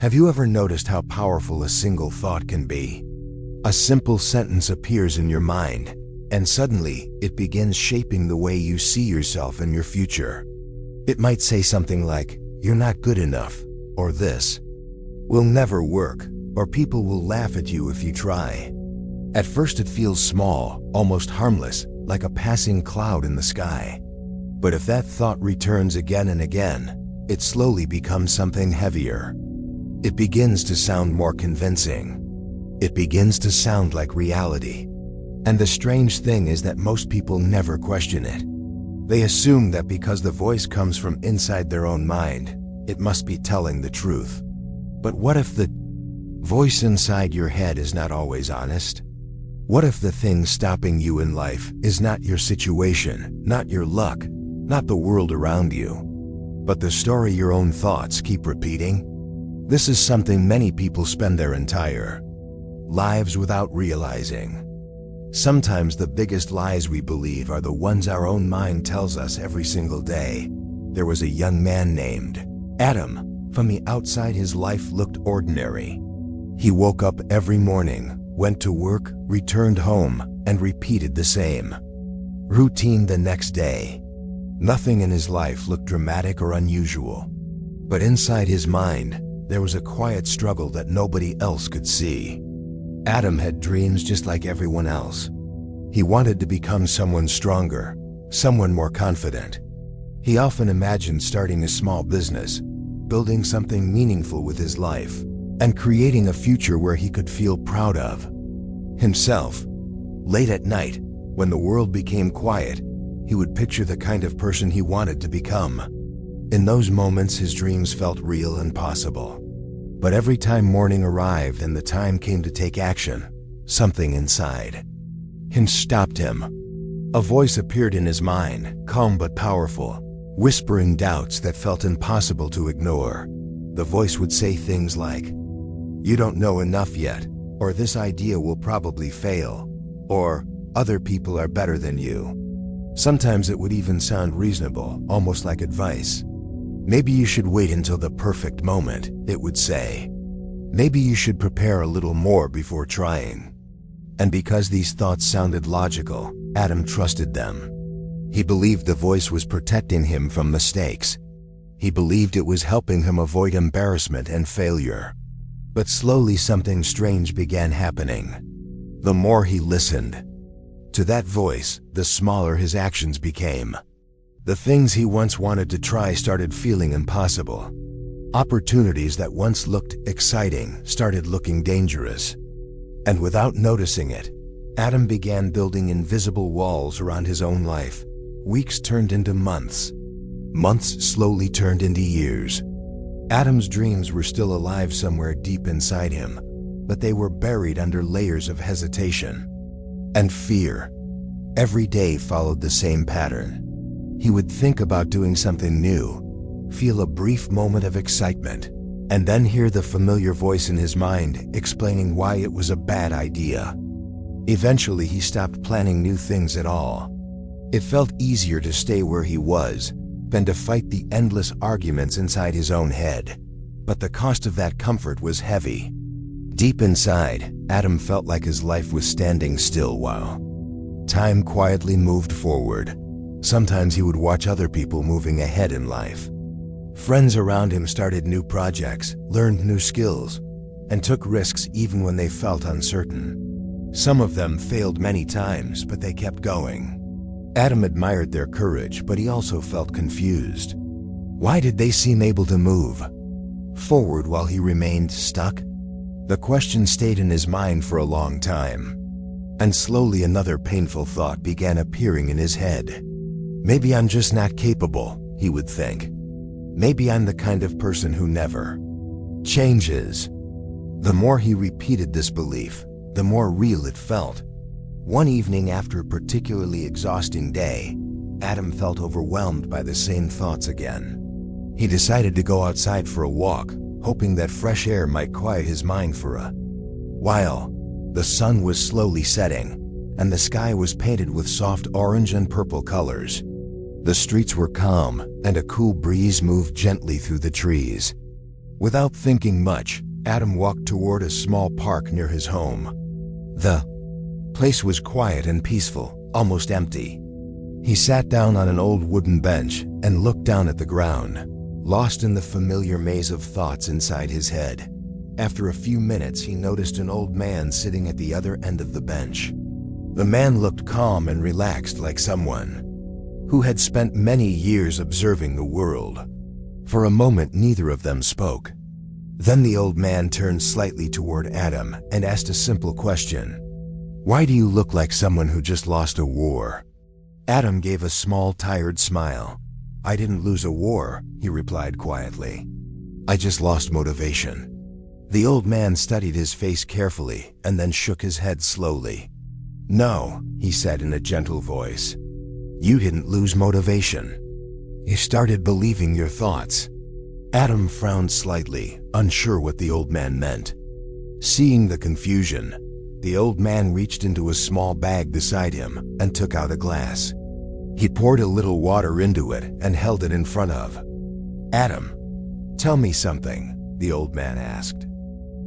Have you ever noticed how powerful a single thought can be? A simple sentence appears in your mind, and suddenly it begins shaping the way you see yourself and your future. It might say something like, "You're not good enough," or "This will never work," or "People will laugh at you if you try." At first it feels small, almost harmless, like a passing cloud in the sky. But if that thought returns again and again, it slowly becomes something heavier. It begins to sound more convincing. It begins to sound like reality. And the strange thing is that most people never question it. They assume that because the voice comes from inside their own mind, it must be telling the truth. But what if the voice inside your head is not always honest? What if the thing stopping you in life is not your situation, not your luck, not the world around you, but the story your own thoughts keep repeating? This is something many people spend their entire lives without realizing. Sometimes the biggest lies we believe are the ones our own mind tells us every single day. There was a young man named Adam. From the outside, his life looked ordinary. He woke up every morning, went to work, returned home, and repeated the same routine the next day. Nothing in his life looked dramatic or unusual. But inside his mind, there was a quiet struggle that nobody else could see. Adam had dreams just like everyone else. He wanted to become someone stronger, someone more confident. He often imagined starting a small business, building something meaningful with his life, and creating a future where he could feel proud of himself. Late at night, when the world became quiet, he would picture the kind of person he wanted to become. In those moments, his dreams felt real and possible. But every time morning arrived and the time came to take action, something inside him stopped him. A voice appeared in his mind, calm but powerful, whispering doubts that felt impossible to ignore. The voice would say things like, "You don't know enough yet," or "This idea will probably fail," or "Other people are better than you." Sometimes it would even sound reasonable, almost like advice. "Maybe you should wait until the perfect moment," it would say. "Maybe you should prepare a little more before trying." And because these thoughts sounded logical, Adam trusted them. He believed the voice was protecting him from mistakes. He believed it was helping him avoid embarrassment and failure. But slowly something strange began happening. The more he listened to that voice, the smaller his actions became. The things he once wanted to try started feeling impossible. Opportunities that once looked exciting started looking dangerous. And without noticing it, Adam began building invisible walls around his own life. Weeks turned into months. Months slowly turned into years. Adam's dreams were still alive somewhere deep inside him, but they were buried under layers of hesitation and fear. Every day followed the same pattern. He would think about doing something new, feel a brief moment of excitement, and then hear the familiar voice in his mind explaining why it was a bad idea. Eventually, he stopped planning new things at all. It felt easier to stay where he was than to fight the endless arguments inside his own head. But the cost of that comfort was heavy. Deep inside, Adam felt like his life was standing still while time quietly moved forward. Sometimes he would watch other people moving ahead in life. Friends around him started new projects, learned new skills, and took risks even when they felt uncertain. Some of them failed many times, but they kept going. Adam admired their courage, but he also felt confused. Why did they seem able to move forward while he remained stuck? The question stayed in his mind for a long time. And slowly another painful thought began appearing in his head. Maybe I'm just not capable, he would think. Maybe I'm the kind of person who never changes. The more he repeated this belief, the more real it felt. One evening after a particularly exhausting day, Adam felt overwhelmed by the same thoughts again. He decided to go outside for a walk, hoping that fresh air might quiet his mind for a while. The sun was slowly setting, and the sky was painted with soft orange and purple colors. The streets were calm, and a cool breeze moved gently through the trees. Without thinking much, Adam walked toward a small park near his home. The place was quiet and peaceful, almost empty. He sat down on an old wooden bench and looked down at the ground, lost in the familiar maze of thoughts inside his head. After a few minutes, he noticed an old man sitting at the other end of the bench. The man looked calm and relaxed, like someone who had spent many years observing the world. For a moment, neither of them spoke. Then the old man turned slightly toward Adam and asked a simple question. "Why do you look like someone who just lost a war?" Adam gave a small, tired smile. "I didn't lose a war," he replied quietly. "I just lost motivation." The old man studied his face carefully and then shook his head slowly. "No," he said in a gentle voice. "You didn't lose motivation. You started believing your thoughts." Adam frowned slightly, unsure what the old man meant. Seeing the confusion, the old man reached into a small bag beside him and took out a glass. He poured a little water into it and held it in front of Adam. "Tell me something," the old man asked.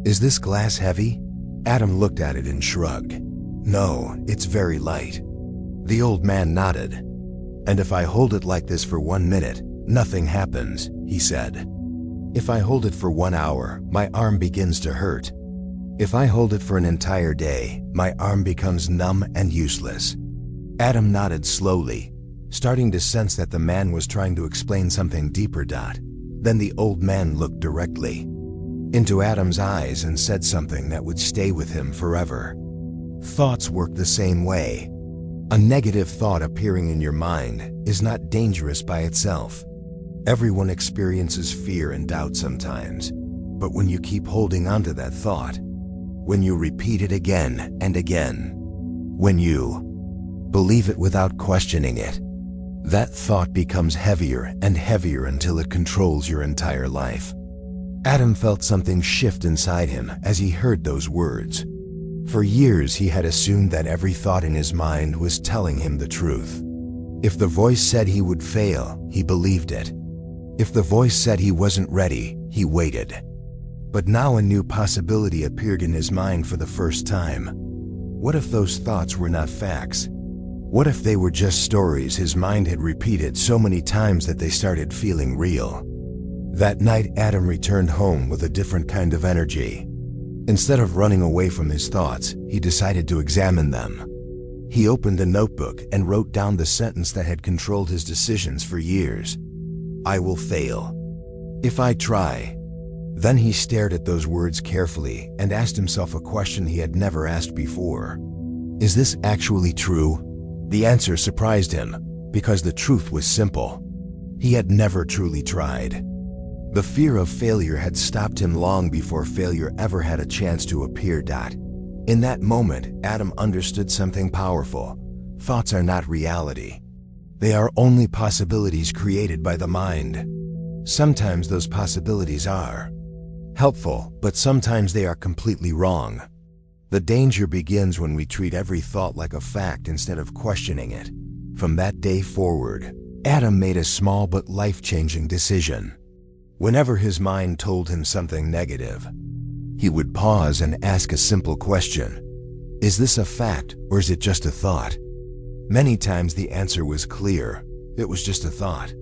"Is this glass heavy?" Adam looked at it and shrugged. "No, it's very light." The old man nodded. "And if I hold it like this for 1 minute, nothing happens," he said. "If I hold it for 1 hour, my arm begins to hurt. If I hold it for an entire day, my arm becomes numb and useless." Adam nodded slowly, starting to sense that the man was trying to explain something deeper. Then the old man looked directly into Adam's eyes and said something that would stay with him forever. Thoughts work the same way. A negative thought appearing in your mind is not dangerous by itself. Everyone experiences fear and doubt sometimes, but when you keep holding on to that thought, when you repeat it again and again, when you believe it without questioning it, that thought becomes heavier and heavier until it controls your entire life. Adam felt something shift inside him as he heard those words. For years he had assumed that every thought in his mind was telling him the truth. If the voice said he would fail, he believed it. If the voice said he wasn't ready, he waited. But now a new possibility appeared in his mind for the first time. What if those thoughts were not facts? What if they were just stories his mind had repeated so many times that they started feeling real? That night, Adam returned home with a different kind of energy. Instead of running away from his thoughts, he decided to examine them. He opened a notebook and wrote down the sentence that had controlled his decisions for years. "I will fail if I try." Then he stared at those words carefully and asked himself a question he had never asked before. Is this actually true? The answer surprised him, because the truth was simple. He had never truly tried. The fear of failure had stopped him long before failure ever had a chance to appear. In that moment, Adam understood something powerful. Thoughts are not reality. They are only possibilities created by the mind. Sometimes those possibilities are helpful, but sometimes they are completely wrong. The danger begins when we treat every thought like a fact instead of questioning it. From that day forward, Adam made a small but life-changing decision. Whenever his mind told him something negative, he would pause and ask a simple question. Is this a fact, or is it just a thought? Many times the answer was clear. It was just a thought.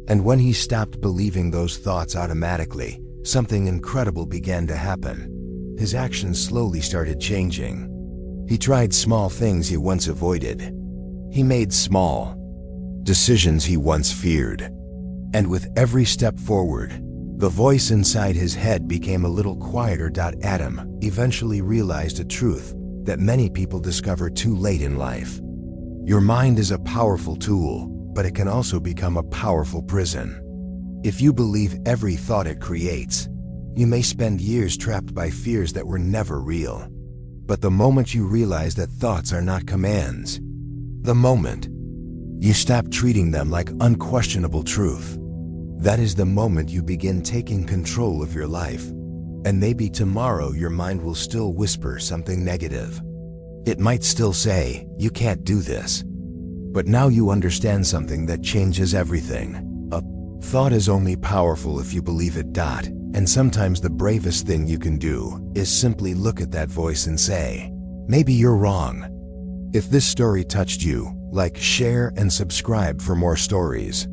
And when he stopped believing those thoughts automatically, something incredible began to happen. His actions slowly started changing. He tried small things he once avoided. He made small decisions he once feared. And with every step forward, the voice inside his head became a little quieter. Adam eventually realized a truth that many people discover too late in life. Your mind is a powerful tool, but it can also become a powerful prison. If you believe every thought it creates, you may spend years trapped by fears that were never real. But the moment you realize that thoughts are not commands, the moment you stop treating them like unquestionable truth, that is the moment you begin taking control of your life. And maybe tomorrow your mind will still whisper something negative. It might still say, "You can't do this." But now you understand something that changes everything. A thought is only powerful if you believe it. And sometimes the bravest thing you can do is simply look at that voice and say, maybe you're wrong. If this story touched you, like, share, and subscribe for more stories.